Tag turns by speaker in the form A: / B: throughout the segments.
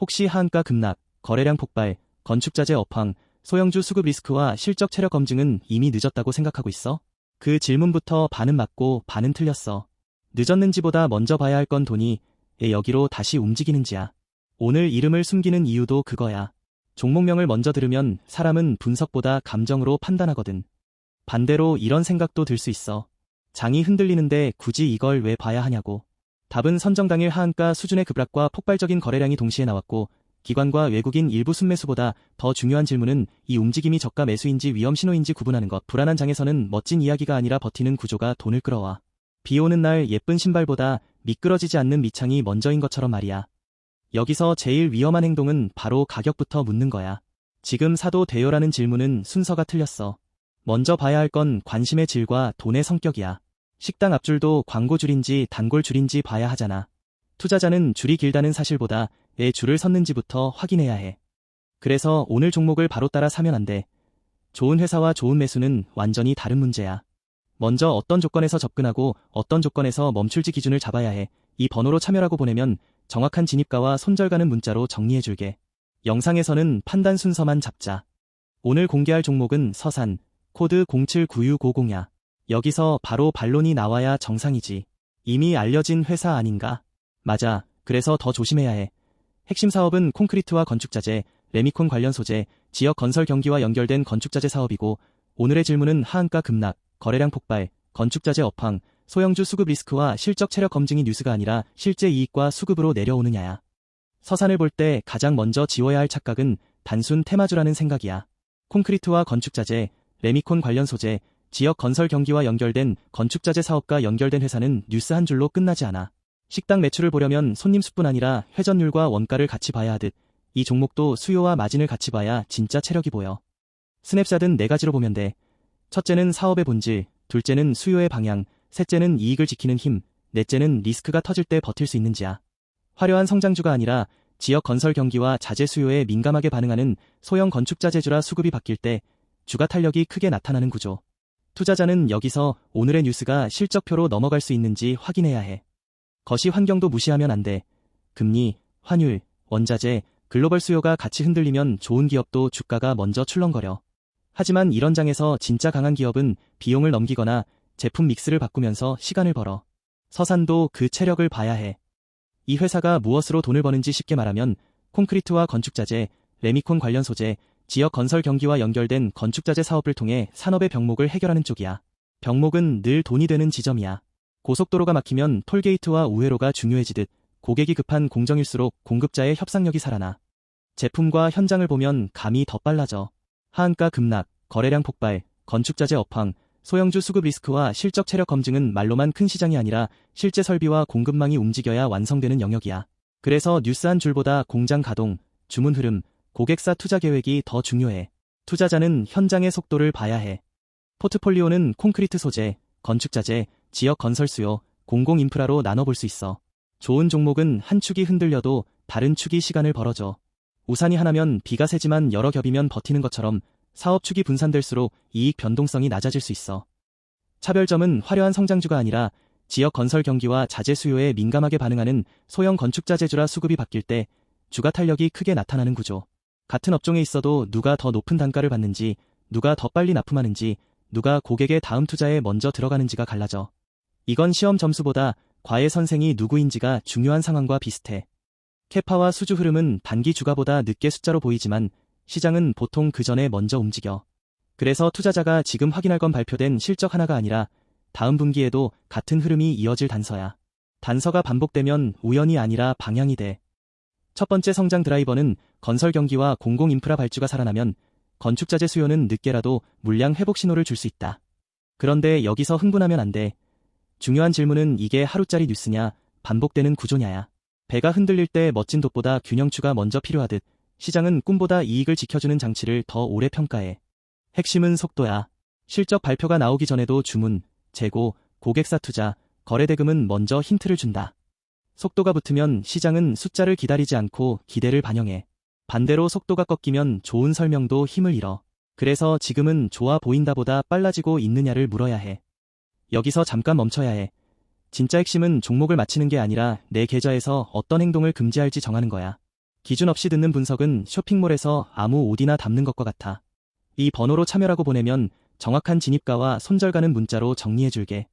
A: 혹시 하한가 급락, 거래량 폭발, 건축자재 업황, 소형주 수급 리스크와 실적 체력 검증은 이미 늦었다고 생각하고 있어? 그 질문부터 반은 맞고 반은 틀렸어. 늦었는지보다 먼저 봐야 할 건 돈이 왜 여기로 다시 움직이는지야. 오늘 이름을 숨기는 이유도 그거야. 종목명을 먼저 들으면 사람은 분석보다 감정으로 판단하거든. 반대로 이런 생각도 들 수 있어. 장이 흔들리는데 굳이 이걸 왜 봐야 하냐고. 답은 선정당일 하한가 수준의 급락과 폭발적인 거래량이 동시에 나왔고, 기관과 외국인 일부 순매수보다 더 중요한 질문은 이 움직임이 저가 매수인지 위험 신호인지 구분하는 것. 불안한 장에서는 멋진 이야기가 아니라 버티는 구조가 돈을 끌어와. 비 오는 날 예쁜 신발보다 미끄러지지 않는 밑창이 먼저인 것처럼 말이야. 여기서 제일 위험한 행동은 바로 가격부터 묻는 거야. 지금 사도 돼요라는 질문은 순서가 틀렸어. 먼저 봐야 할 건 관심의 질과 돈의 성격이야. 식당 앞줄도 광고줄인지 단골줄인지 봐야 하잖아. 투자자는 줄이 길다는 사실보다 왜 줄을 섰는지부터 확인해야 해. 그래서 오늘 종목을 바로 따라 사면 안 돼. 좋은 회사와 좋은 매수는 완전히 다른 문제야. 먼저 어떤 조건에서 접근하고 어떤 조건에서 멈출지 기준을 잡아야 해. 이 번호로 참여라고 보내면 정확한 진입가와 손절가는 문자로 정리해줄게. 영상에서는 판단 순서만 잡자. 오늘 공개할 종목은 서산, 코드 079650야. 여기서 바로 반론이 나와야 정상이지. 이미 알려진 회사 아닌가? 맞아. 그래서 더 조심해야 해. 핵심 사업은 콘크리트와 건축자재, 레미콘 관련 소재, 지역 건설 경기와 연결된 건축자재 사업이고, 오늘의 질문은 하한가 급락, 거래량 폭발, 건축자재 업황, 소형주 수급 리스크와 실적 체력 검증이 뉴스가 아니라 실제 이익과 수급으로 내려오느냐야. 서산을 볼 때 가장 먼저 지워야 할 착각은 단순 테마주라는 생각이야. 콘크리트와 건축자재, 레미콘 관련 소재, 지역 건설 경기와 연결된 건축자재 사업과 연결된 회사는 뉴스 한 줄로 끝나지 않아. 식당 매출을 보려면 손님 수뿐 아니라 회전율과 원가를 같이 봐야 하듯 이 종목도 수요와 마진을 같이 봐야 진짜 체력이 보여. 스냅샷은 네 가지로 보면 돼. 첫째는 사업의 본질, 둘째는 수요의 방향, 셋째는 이익을 지키는 힘, 넷째는 리스크가 터질 때 버틸 수 있는지야. 화려한 성장주가 아니라 지역 건설 경기와 자재 수요에 민감하게 반응하는 소형 건축자재주라 수급이 바뀔 때 주가 탄력이 크게 나타나는 구조. 투자자는 여기서 오늘의 뉴스가 실적표로 넘어갈 수 있는지 확인해야 해. 거시 환경도 무시하면 안 돼. 금리, 환율, 원자재, 글로벌 수요가 같이 흔들리면 좋은 기업도 주가가 먼저 출렁거려. 하지만 이런 장에서 진짜 강한 기업은 비용을 넘기거나 제품 믹스를 바꾸면서 시간을 벌어. 서산도 그 체력을 봐야 해. 이 회사가 무엇으로 돈을 버는지 쉽게 말하면 콘크리트와 건축자재, 레미콘 관련 소재, 지역 건설 경기와 연결된 건축자재 사업을 통해 산업의 병목을 해결하는 쪽이야. 병목은 늘 돈이 되는 지점이야. 고속도로가 막히면 톨게이트와 우회로가 중요해지듯 고객이 급한 공정일수록 공급자의 협상력이 살아나. 제품과 현장을 보면 감이 더 빨라져. 하한가 급락, 거래량 폭발, 건축자재 업황, 소형주 수급 리스크와 실적 체력 검증은 말로만 큰 시장이 아니라 실제 설비와 공급망이 움직여야 완성되는 영역이야. 그래서 뉴스 한 줄보다 공장 가동, 주문 흐름, 고객사 투자 계획이 더 중요해. 투자자는 현장의 속도를 봐야 해. 포트폴리오는 콘크리트 소재, 건축자재, 지역 건설 수요, 공공 인프라로 나눠볼 수 있어. 좋은 종목은 한 축이 흔들려도 다른 축이 시간을 벌어줘. 우산이 하나면 비가 새지만 여러 겹이면 버티는 것처럼 사업 축이 분산될수록 이익 변동성이 낮아질 수 있어. 차별점은 화려한 성장주가 아니라 지역 건설 경기와 자재 수요에 민감하게 반응하는 소형 건축자재주라 수급이 바뀔 때 주가 탄력이 크게 나타나는 구조. 같은 업종에 있어도 누가 더 높은 단가를 받는지, 누가 더 빨리 납품하는지, 누가 고객의 다음 투자에 먼저 들어가는지가 갈라져. 이건 시험 점수보다 과외 선생이 누구인지가 중요한 상황과 비슷해. 캐파와 수주 흐름은 단기 주가보다 늦게 숫자로 보이지만 시장은 보통 그 전에 먼저 움직여. 그래서 투자자가 지금 확인할 건 발표된 실적 하나가 아니라 다음 분기에도 같은 흐름이 이어질 단서야. 단서가 반복되면 우연이 아니라 방향이 돼. 첫 번째 성장 드라이버는 건설 경기와 공공 인프라 발주가 살아나면 건축자재 수요는 늦게라도 물량 회복 신호를 줄 수 있다. 그런데 여기서 흥분하면 안 돼. 중요한 질문은 이게 하루짜리 뉴스냐, 반복되는 구조냐야. 배가 흔들릴 때 멋진 돛보다 균형추가 먼저 필요하듯 시장은 꿈보다 이익을 지켜주는 장치를 더 오래 평가해. 핵심은 속도야. 실적 발표가 나오기 전에도 주문, 재고, 고객사 투자, 거래대금은 먼저 힌트를 준다. 속도가 붙으면 시장은 숫자를 기다리지 않고 기대를 반영해. 반대로 속도가 꺾이면 좋은 설명도 힘을 잃어. 그래서 지금은 좋아 보인다보다 빨라지고 있느냐를 물어야 해. 여기서 잠깐 멈춰야 해. 진짜 핵심은 종목을 맞히는 게 아니라 내 계좌에서 어떤 행동을 금지할지 정하는 거야. 기준 없이 듣는 분석은 쇼핑몰에서 아무 옷이나 담는 것과 같아. 이 번호로 참여라고 보내면 정확한 진입가와 손절가는 문자로 정리해줄게.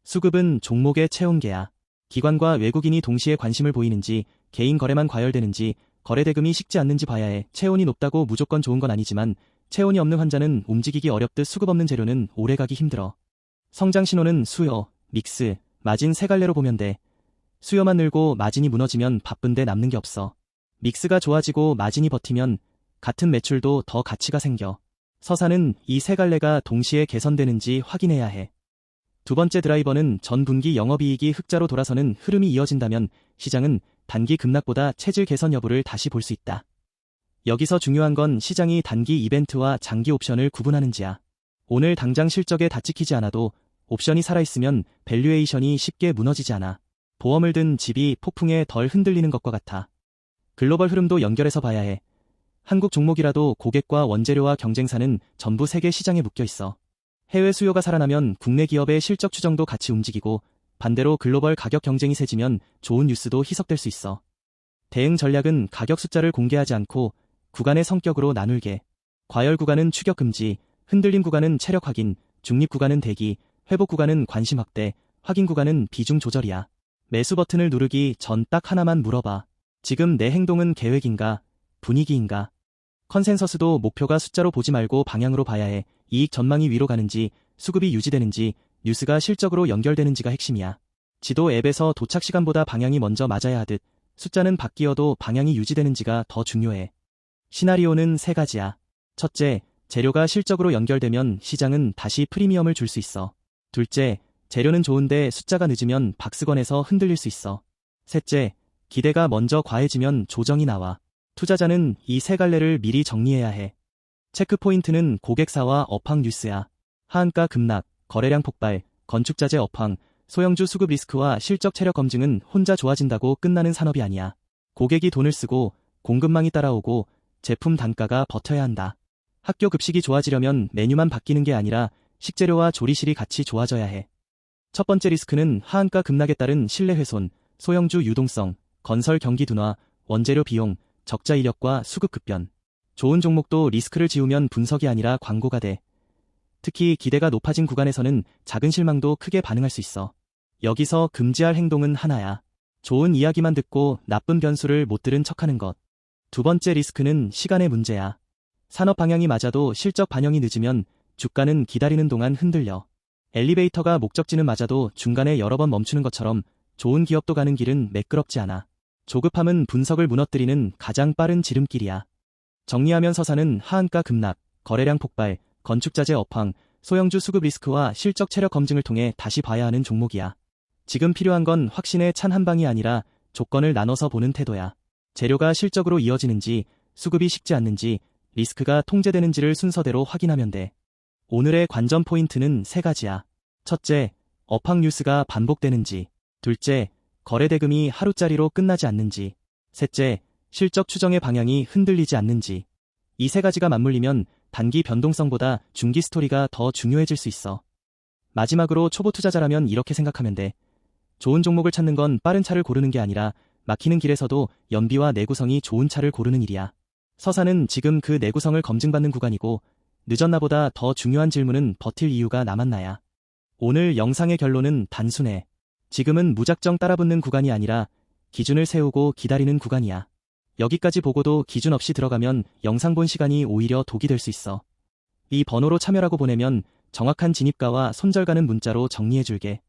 A: 수급은 종목의 체온계야. 기관과 외국인이 동시에 관심을 보이는지, 개인 거래만 과열되는지, 거래 대금이 식지 않는지 봐야 해. 체온이 높다고 무조건 좋은 건 아니지만 체온이 없는 환자는 움직이기 어렵듯 수급 없는 재료는 오래가기 힘들어. 성장 신호는 수요, 믹스, 마진 세 갈래로 보면 돼. 수요만 늘고 마진이 무너지면 바쁜데 남는 게 없어. 믹스가 좋아지고 마진이 버티면 같은 매출도 더 가치가 생겨. 서사는 이 세 갈래가 동시에 개선되는지 확인해야 해. 두 번째 드라이버는 전 분기 영업이익이 흑자로 돌아서는 흐름이 이어진다면 시장은 단기 급락보다 체질 개선 여부를 다시 볼 수 있다. 여기서 중요한 건 시장이 단기 이벤트와 장기 옵션을 구분하는지야. 오늘 당장 실적에 다 찍히지 않아도 옵션이 살아있으면 밸류에이션이 쉽게 무너지지 않아. 보험을 든 집이 폭풍에 덜 흔들리는 것과 같아. 글로벌 흐름도 연결해서 봐야 해. 한국 종목이라도 고객과 원재료와 경쟁사는 전부 세계 시장에 묶여 있어. 해외 수요가 살아나면 국내 기업의 실적 추정도 같이 움직이고 반대로 글로벌 가격 경쟁이 세지면 좋은 뉴스도 희석될 수 있어. 대응 전략은 가격 숫자를 공개하지 않고 구간의 성격으로 나눌게. 과열 구간은 추격 금지, 흔들림 구간은 체력 확인, 중립 구간은 대기, 회복 구간은 관심 확대, 확인 구간은 비중 조절이야. 매수 버튼을 누르기 전 딱 하나만 물어봐. 지금 내 행동은 계획인가, 분위기인가? 컨센서스도 목표가 숫자로 보지 말고 방향으로 봐야 해. 이익 전망이 위로 가는지, 수급이 유지되는지, 뉴스가 실적으로 연결되는지가 핵심이야. 지도 앱에서 도착 시간보다 방향이 먼저 맞아야 하듯 숫자는 바뀌어도 방향이 유지되는지가 더 중요해. 시나리오는 세 가지야. 첫째, 재료가 실적으로 연결되면 시장은 다시 프리미엄을 줄 수 있어. 둘째, 재료는 좋은데 숫자가 늦으면 박스권에서 흔들릴 수 있어. 셋째, 기대가 먼저 과해지면 조정이 나와. 투자자는 이 세 갈래를 미리 정리해야 해. 체크포인트는 고객사와 업황 뉴스야. 하한가 급락, 거래량 폭발, 건축자재 업황, 소형주 수급 리스크와 실적 체력 검증은 혼자 좋아진다고 끝나는 산업이 아니야. 고객이 돈을 쓰고 공급망이 따라오고 제품 단가가 버텨야 한다. 학교 급식이 좋아지려면 메뉴만 바뀌는 게 아니라 식재료와 조리실이 같이 좋아져야 해. 첫 번째 리스크는 하한가 급락에 따른 신뢰 훼손, 소형주 유동성, 건설 경기 둔화, 원재료 비용, 적자 이력과 수급 급변. 좋은 종목도 리스크를 지우면 분석이 아니라 광고가 돼. 특히 기대가 높아진 구간에서는 작은 실망도 크게 반응할 수 있어. 여기서 금지할 행동은 하나야. 좋은 이야기만 듣고 나쁜 변수를 못 들은 척하는 것. 두 번째 리스크는 시간의 문제야. 산업 방향이 맞아도 실적 반영이 늦으면 주가는 기다리는 동안 흔들려. 엘리베이터가 목적지는 맞아도 중간에 여러 번 멈추는 것처럼 좋은 기업도 가는 길은 매끄럽지 않아. 조급함은 분석을 무너뜨리는 가장 빠른 지름길이야. 정리하면 서사는 하한가 급락, 거래량 폭발, 건축자재 업황, 소형주 수급 리스크와 실적 체력 검증을 통해 다시 봐야 하는 종목이야. 지금 필요한 건 확신에 찬 한 방이 아니라 조건을 나눠서 보는 태도야. 재료가 실적으로 이어지는지, 수급이 식지 않는지, 리스크가 통제되는지를 순서대로 확인하면 돼. 오늘의 관전 포인트는 세 가지야. 첫째, 업황 뉴스가 반복되는지. 둘째, 거래 대금이 하루짜리로 끝나지 않는지. 셋째, 실적 추정의 방향이 흔들리지 않는지. 이 세 가지가 맞물리면 단기 변동성보다 중기 스토리가 더 중요해질 수 있어. 마지막으로 초보 투자자라면 이렇게 생각하면 돼. 좋은 종목을 찾는 건 빠른 차를 고르는 게 아니라 막히는 길에서도 연비와 내구성이 좋은 차를 고르는 일이야. 서사는 지금 그 내구성을 검증받는 구간이고 늦었나보다 더 중요한 질문은 버틸 이유가 남았나야. 오늘 영상의 결론은 단순해. 지금은 무작정 따라붙는 구간이 아니라 기준을 세우고 기다리는 구간이야. 여기까지 보고도 기준 없이 들어가면 영상 본 시간이 오히려 독이 될 수 있어. 이 번호로 참여라고 보내면 정확한 진입가와 손절가는 문자로 정리해줄게.